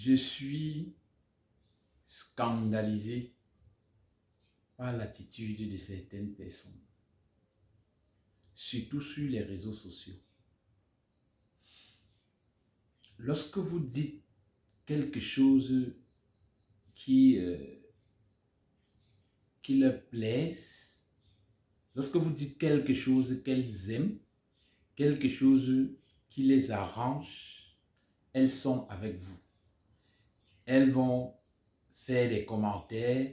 Je suis scandalisé par l'attitude de certaines personnes, surtout sur les réseaux sociaux. Lorsque vous dites quelque chose qui, qui leur plaise, lorsque vous dites quelque chose qu'elles aiment, quelque chose qui les arrange, elles sont avec vous. Elles vont faire des commentaires,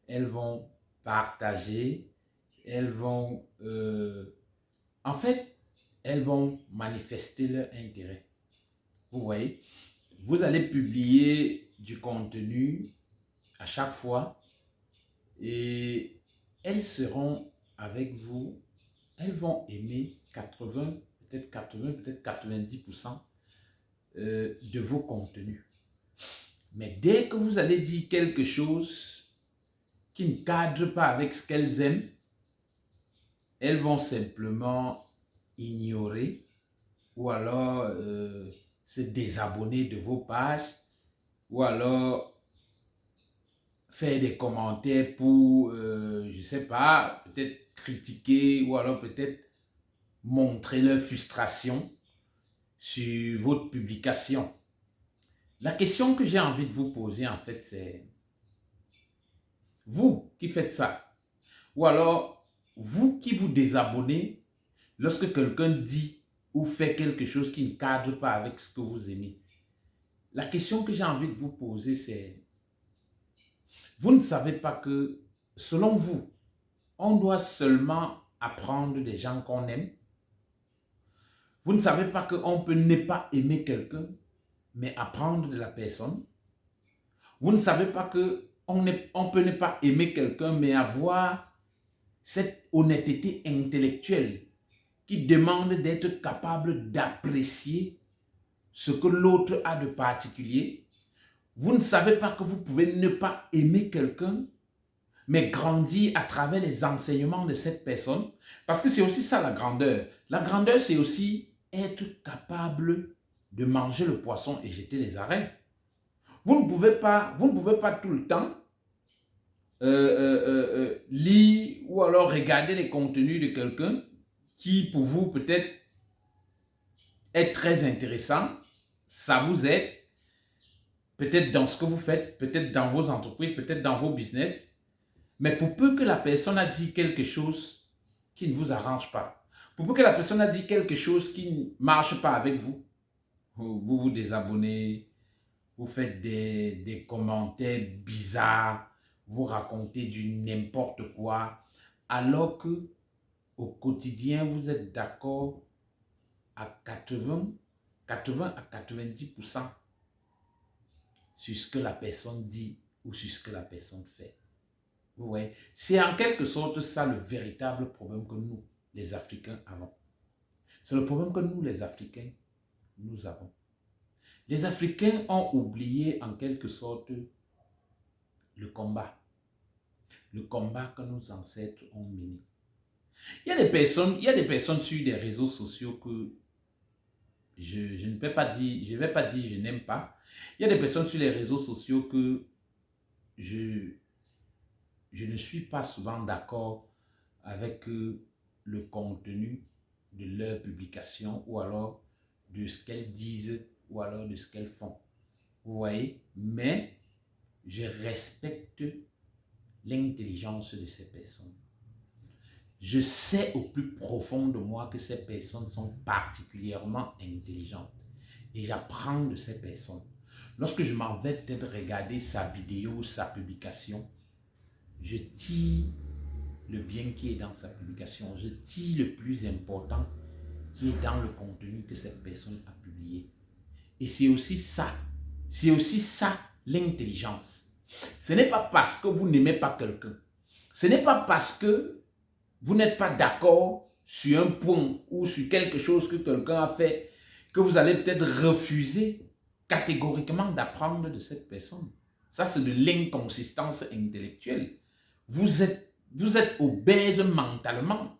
elles vont partager, elles vont... en fait, elles vont manifester leur intérêt. Vous voyez, vous allez publier du contenu à chaque fois et elles seront avec vous. Elles vont aimer 80, peut-être 80, peut-être 90% de vos contenus. Mais dès que vous allez dire quelque chose qui ne cadre pas avec ce qu'elles aiment, elles vont simplement ignorer ou alors se désabonner de vos pages ou alors faire des commentaires pour, je ne sais pas, peut-être critiquer ou alors peut-être montrer leur frustration sur votre publication. La question que j'ai envie de vous poser en fait c'est, vous qui faites ça, ou alors vous qui vous désabonnez lorsque quelqu'un dit ou fait quelque chose qui ne cadre pas avec ce que vous aimez. La question que j'ai envie de vous poser c'est, vous ne savez pas que selon vous, on doit seulement apprendre des gens qu'on aime? Vous ne savez pas qu'on peut ne pas aimer quelqu'un, mais apprendre de la personne? Vous ne savez pas qu'on peut ne pas aimer quelqu'un, mais avoir cette honnêteté intellectuelle qui demande d'être capable d'apprécier ce que l'autre a de particulier? Vous ne savez pas que vous pouvez ne pas aimer quelqu'un, mais grandir à travers les enseignements de cette personne? Parce que c'est aussi ça la grandeur. La grandeur, c'est aussi être capable de manger le poisson et jeter les arêtes. Vous ne pouvez pas tout le temps lire ou alors regarder les contenus de quelqu'un qui pour vous peut-être est très intéressant, ça vous aide, peut-être dans ce que vous faites, peut-être dans vos entreprises, peut-être dans vos business, mais pour peu que la personne a dit quelque chose qui ne vous arrange pas, pour peu que la personne a dit quelque chose qui ne marche pas avec vous, vous vous désabonnez, vous faites des commentaires bizarres, vous racontez du n'importe quoi, alors que au quotidien, vous êtes d'accord à 80 à 90% sur ce que la personne dit ou sur ce que la personne fait. Vous voyez, c'est en quelque sorte ça le véritable problème que nous, les Africains, avons. C'est le problème que nous, les Africains, nous avons. Les Africains ont oublié en quelque sorte le combat que nos ancêtres ont mené. Il y a des personnes sur des réseaux sociaux que je ne vais pas dire je n'aime pas. Il y a des personnes sur les réseaux sociaux que je ne suis pas souvent d'accord avec le contenu de leur publication ou alors de ce qu'elles disent ou alors de ce qu'elles font. Vous voyez? Mais je respecte l'intelligence de ces personnes. Je sais au plus profond de moi que ces personnes sont particulièrement intelligentes et j'apprends de ces personnes. Lorsque je m'en vais peut-être regarder sa vidéo, sa publication, je tire le bien qui est dans sa publication, je tire le plus important qui est dans le contenu que cette personne a publié. Et c'est aussi ça l'intelligence. Ce n'est pas parce que vous n'aimez pas quelqu'un, ce n'est pas parce que vous n'êtes pas d'accord sur un point ou sur quelque chose que quelqu'un a fait que vous allez peut-être refuser catégoriquement d'apprendre de cette personne. Ça, c'est de l'inconsistance intellectuelle. Vous êtes obèse mentalement.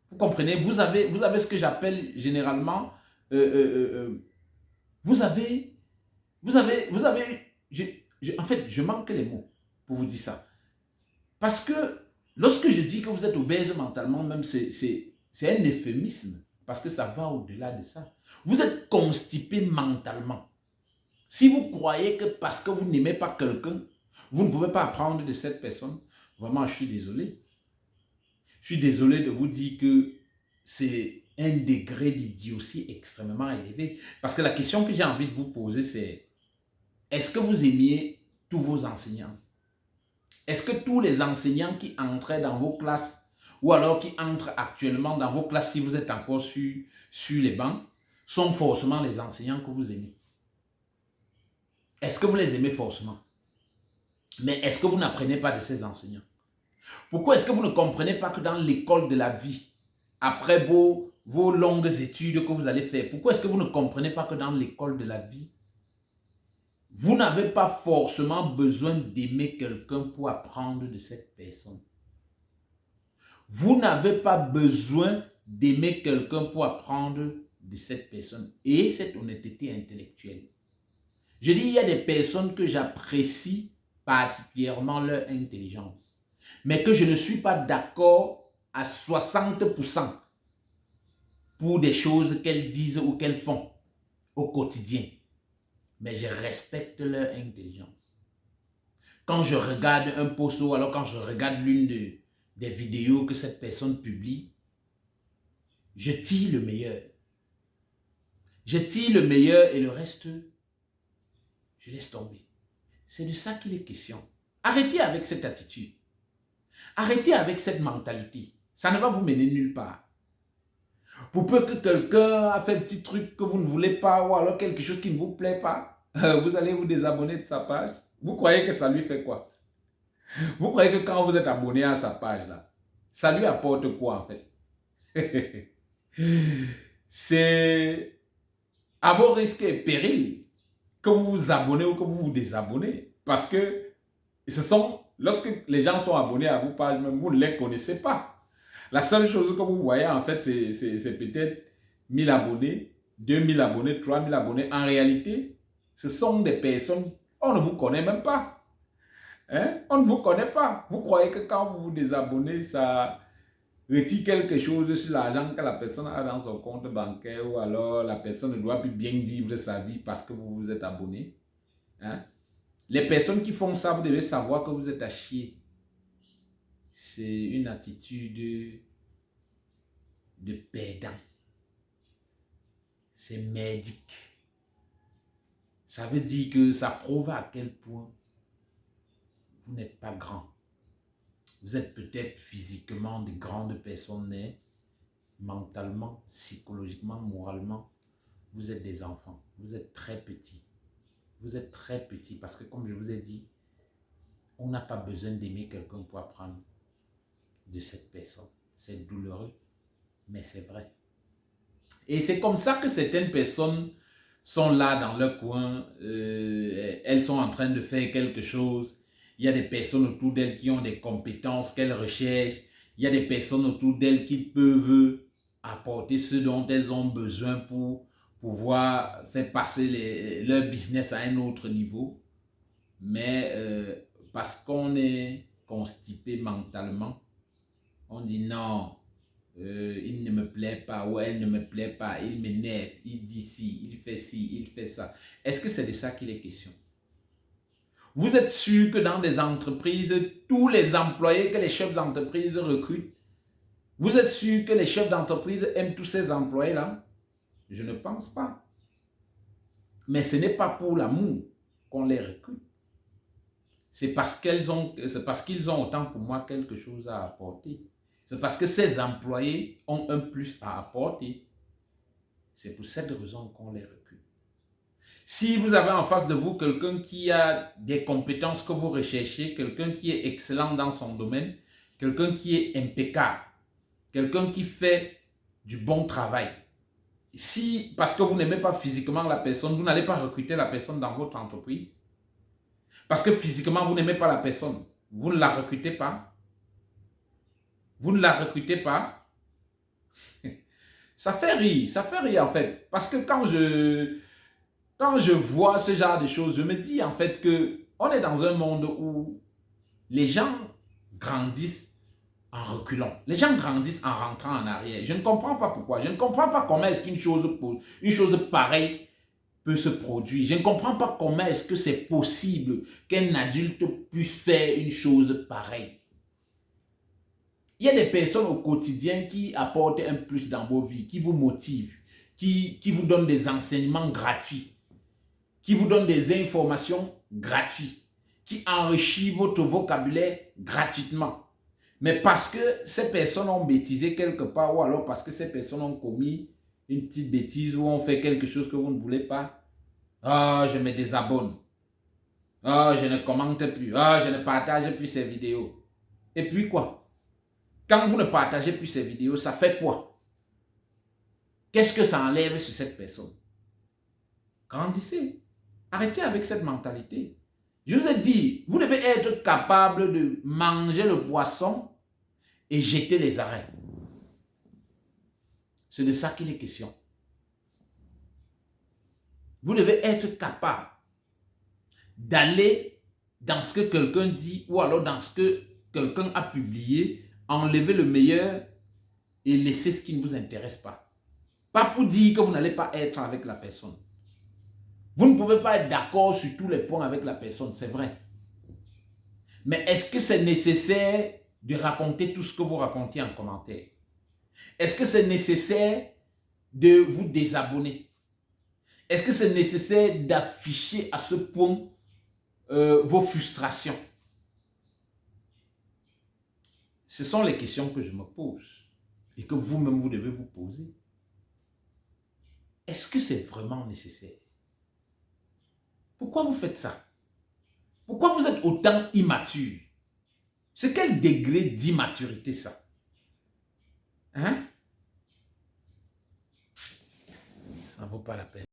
Vous comprenez? Vous avez ce que j'appelle généralement, vous avez en fait, je manque les mots pour vous dire ça. Parce que lorsque je dis que vous êtes obèse mentalement, même c'est un euphémisme. Parce que ça va au-delà de ça. Vous êtes constipé mentalement. Si vous croyez que parce que vous n'aimez pas quelqu'un, vous ne pouvez pas apprendre de cette personne, vraiment, je suis désolé. Je suis désolé de vous dire que c'est un degré d'idiotie extrêmement élevé. Parce que la question que j'ai envie de vous poser, c'est est-ce que vous aimiez tous vos enseignants? Est-ce que tous les enseignants qui entraient dans vos classes ou alors qui entrent actuellement dans vos classes, si vous êtes encore sur les bancs, sont forcément les enseignants que vous aimez? Est-ce que vous les aimez forcément? Mais est-ce que vous n'apprenez pas de ces enseignants? Pourquoi est-ce que vous ne comprenez pas que dans l'école de la vie, après vos longues études que vous allez faire, pourquoi est-ce que vous ne comprenez pas que dans l'école de la vie, vous n'avez pas forcément besoin d'aimer quelqu'un pour apprendre de cette personne? Vous n'avez pas besoin d'aimer quelqu'un pour apprendre de cette personne et cette honnêteté intellectuelle. Je dis, il y a des personnes que j'apprécie particulièrement leur intelligence, mais que je ne suis pas d'accord à 60% pour des choses qu'elles disent ou qu'elles font au quotidien. Mais je respecte leur intelligence. Quand je regarde un post ou alors quand je regarde l'une des vidéos que cette personne publie, je tire le meilleur. Je tire le meilleur et le reste, je laisse tomber. C'est de ça qu'il est question. Arrêtez avec cette attitude. Arrêtez avec cette mentalité. Ça ne va vous mener nulle part. Pour peu que quelqu'un a fait un petit truc que vous ne voulez pas ou alors quelque chose qui ne vous plaît pas, vous allez vous désabonner de sa page. Vous croyez que ça lui fait quoi? Vous croyez que quand vous êtes abonné à sa page là, ça lui apporte quoi en fait? C'est à vos risques et périls que vous vous abonnez ou que vous vous désabonnez. Parce que lorsque les gens sont abonnés à vos pages, même vous ne les connaissez pas. La seule chose que vous voyez en fait, c'est peut-être 1000 abonnés, 2000 abonnés, 3000 abonnés. En réalité, ce sont des personnes, on ne vous connaît même pas. Hein? On ne vous connaît pas. Vous croyez que quand vous vous désabonnez, ça retire quelque chose sur l'argent que la personne a dans son compte bancaire ou alors la personne ne doit plus bien vivre sa vie parce que vous vous êtes abonné. Hein? Les personnes qui font ça, vous devez savoir que vous êtes à chier. C'est une attitude de perdant. C'est merdique. Ça veut dire que ça prouve à quel point vous n'êtes pas grand. Vous êtes peut-être physiquement de grandes personnes, mais mentalement, psychologiquement, moralement, vous êtes des enfants. Vous êtes très petits. Vous êtes très petits parce que comme je vous ai dit, on n'a pas besoin d'aimer quelqu'un pour apprendre de cette personne. C'est douloureux, mais c'est vrai. Et c'est comme ça que certaines personnes sont là dans leur coin, elles sont en train de faire quelque chose. Il y a des personnes autour d'elles qui ont des compétences qu'elles recherchent. Il y a des personnes autour d'elles qui peuvent apporter ce dont elles ont besoin pour pouvoir faire passer leur business à un autre niveau. Mais parce qu'on est constipé mentalement, on dit non, il ne me plaît pas ou elle ne me plaît pas, il m'énerve, il dit ci, il fait ça. Est-ce que c'est de ça qu'il est question? Vous êtes sûr que dans des entreprises, tous les employés que les chefs d'entreprise recrutent, vous êtes sûr que les chefs d'entreprise aiment tous ces employés-là? Je ne pense pas. Mais ce n'est pas pour l'amour qu'on les recrute. C'est parce qu'ils ont autant pour moi quelque chose à apporter. C'est parce que ces employés ont un plus à apporter. C'est pour cette raison qu'on les recrute. Si vous avez en face de vous quelqu'un qui a des compétences que vous recherchez, quelqu'un qui est excellent dans son domaine, quelqu'un qui est impeccable, quelqu'un qui fait du bon travail, si parce que vous n'aimez pas physiquement la personne, vous n'allez pas recruter la personne dans votre entreprise, parce que physiquement vous n'aimez pas la personne, vous ne la recrutez pas, vous ne la recrutez pas, ça fait rire en fait. Parce que quand je vois ce genre de choses, je me dis en fait que on est dans un monde où les gens grandissent en reculant. Les gens grandissent en rentrant en arrière. Je ne comprends pas pourquoi. Je ne comprends pas comment est-ce une chose pareille peut se produire. Je ne comprends pas comment est-ce que c'est possible qu'un adulte puisse faire une chose pareille. Il y a des personnes au quotidien qui apportent un plus dans vos vies, qui vous motivent, qui vous donnent des enseignements gratuits, qui vous donnent des informations gratuites, qui enrichissent votre vocabulaire gratuitement. Mais parce que ces personnes ont bêtisé quelque part, ou alors parce que ces personnes ont commis une petite bêtise ou ont fait quelque chose que vous ne voulez pas, ah, je me désabonne. Ah, je ne commente plus. Ah, je ne partage plus ces vidéos. Et puis quoi? Quand vous ne partagez plus ces vidéos, ça fait quoi? Qu'est-ce que ça enlève sur cette personne? Grandissez. Arrêtez avec cette mentalité. Je vous ai dit, vous devez être capable de manger le poisson et jeter les arrêts. C'est de ça qu'il est question. Vous devez être capable d'aller dans ce que quelqu'un dit ou alors dans ce que quelqu'un a publié, enlever le meilleur et laisser ce qui ne vous intéresse pas. Pas pour dire que vous n'allez pas être avec la personne. Vous ne pouvez pas être d'accord sur tous les points avec la personne, c'est vrai. Mais est-ce que c'est nécessaire de raconter tout ce que vous racontez en commentaire? Est-ce que c'est nécessaire de vous désabonner? Est-ce que c'est nécessaire d'afficher à ce point vos frustrations? Ce sont les questions que je me pose et que vous-même vous devez vous poser. Est-ce que c'est vraiment nécessaire? Pourquoi vous faites ça? Pourquoi vous êtes autant immature? C'est quel degré d'immaturité ça? Hein? Ça ne vaut pas la peine.